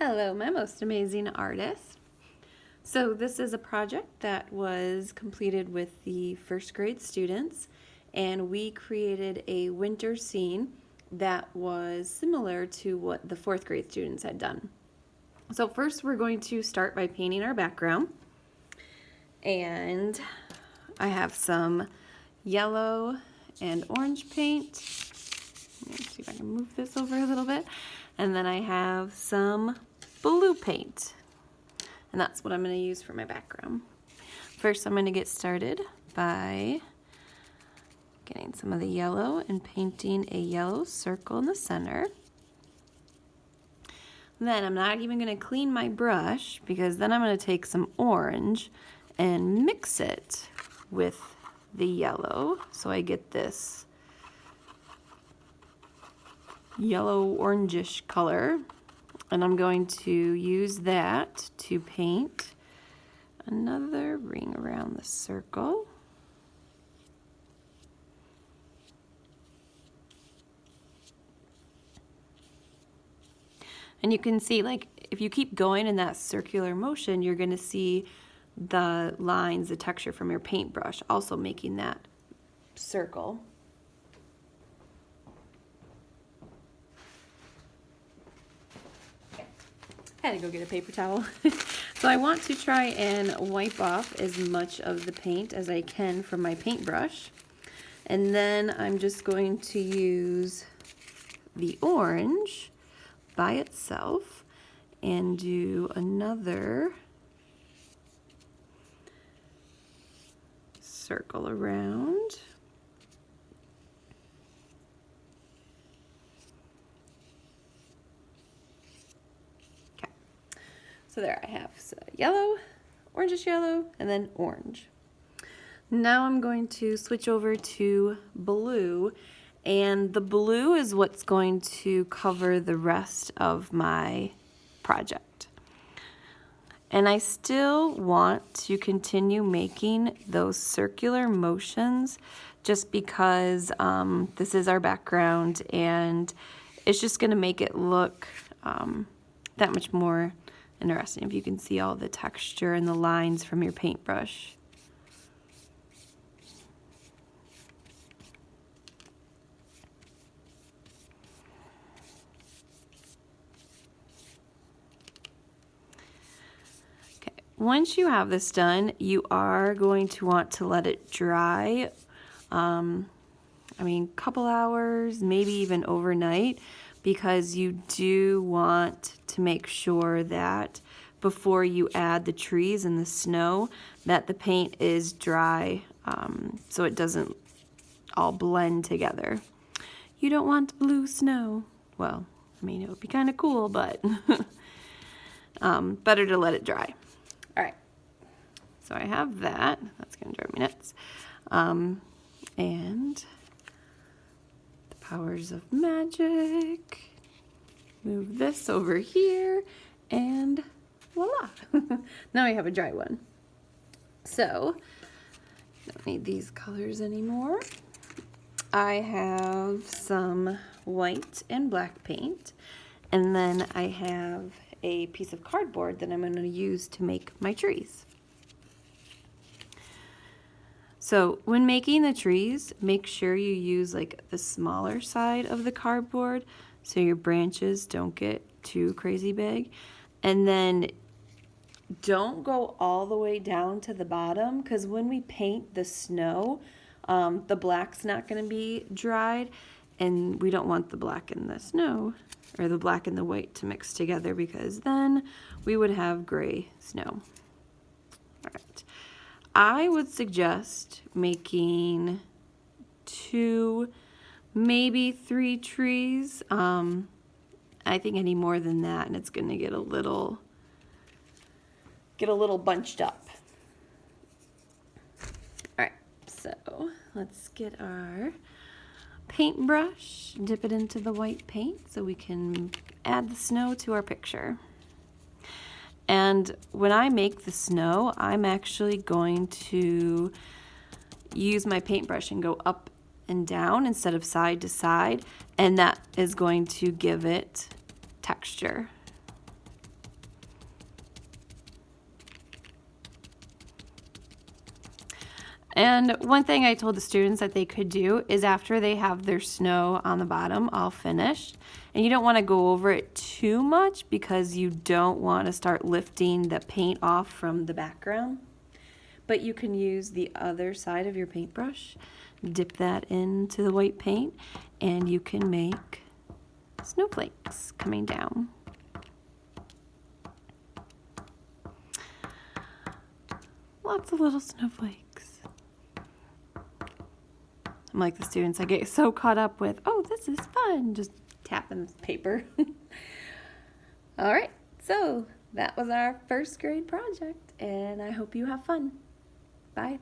Hello, my most amazing artist. So this is a project that was completed with the first grade students, and we created a winter scene that was similar to what the fourth grade students had done. So first we're going to start by painting our background, and I have some yellow and orange paint. Let me see if I can move this over a little bit. And then I have some blue paint. And that's what I'm going to use for my background. First, I'm going to get started by getting some of the yellow and painting a yellow circle in the center. Then I'm not even going to clean my brush because then I'm going to take some orange and mix it with the yellow so I get this yellow orangish color, and I'm going to use that to paint another ring around the circle. And you can see, like, if you keep going in that circular motion, you're going to see the lines, the texture from your paintbrush also making that circle. I had to go get a paper towel. So I want to try and wipe off as much of the paint as I can from my paintbrush. And then I'm just going to use the orange by itself and do another circle around. So there I have yellow, orangish yellow, and then orange. Now I'm going to switch over to blue, and the blue is what's going to cover the rest of my project. And I still want to continue making those circular motions just because this is our background, and it's just going to make it look that much more interesting if you can see all the texture and the lines from your paintbrush. Okay, once you have this done, you are going to want to let it dry. Couple hours, maybe even overnight, because you do want to make sure that before you add the trees and the snow that the paint is dry, so it doesn't all blend together. You don't want blue snow. Well, it would be kind of cool, but better to let it dry. All right, so I have that. That's gonna drive me nuts. And the powers of magic. Move this over here, and voila! Now I have a dry one. So, don't need these colors anymore. I have some white and black paint, and then I have a piece of cardboard that I'm going to use to make my trees. So when making the trees, make sure you use like the smaller side of the cardboard so your branches don't get too crazy big. And then don't go all the way down to the bottom, because when we paint the snow, the black's not going to be dried, and we don't want the black and the snow, or the black and the white to mix together, because then we would have gray snow. All right. I would suggest making 2, maybe 3 trees. I think any more than that, and it's going to get a little bunched up. All right, so let's get our paintbrush, dip it into the white paint so we can add the snow to our picture. And when I make the snow, I'm actually going to use my paintbrush and go up and down instead of side to side, and that is going to give it texture. And one thing I told the students that they could do is after they have their snow on the bottom all finished, and you don't want to go over it too much because you don't want to start lifting the paint off from the background. But you can use the other side of your paintbrush, dip that into the white paint, and you can make snowflakes coming down. Lots of little snowflakes. I'm like the students, I get so caught up with, oh, this is fun, just tapping paper. All right, so that was our first grade project, and I hope you have fun. Bye.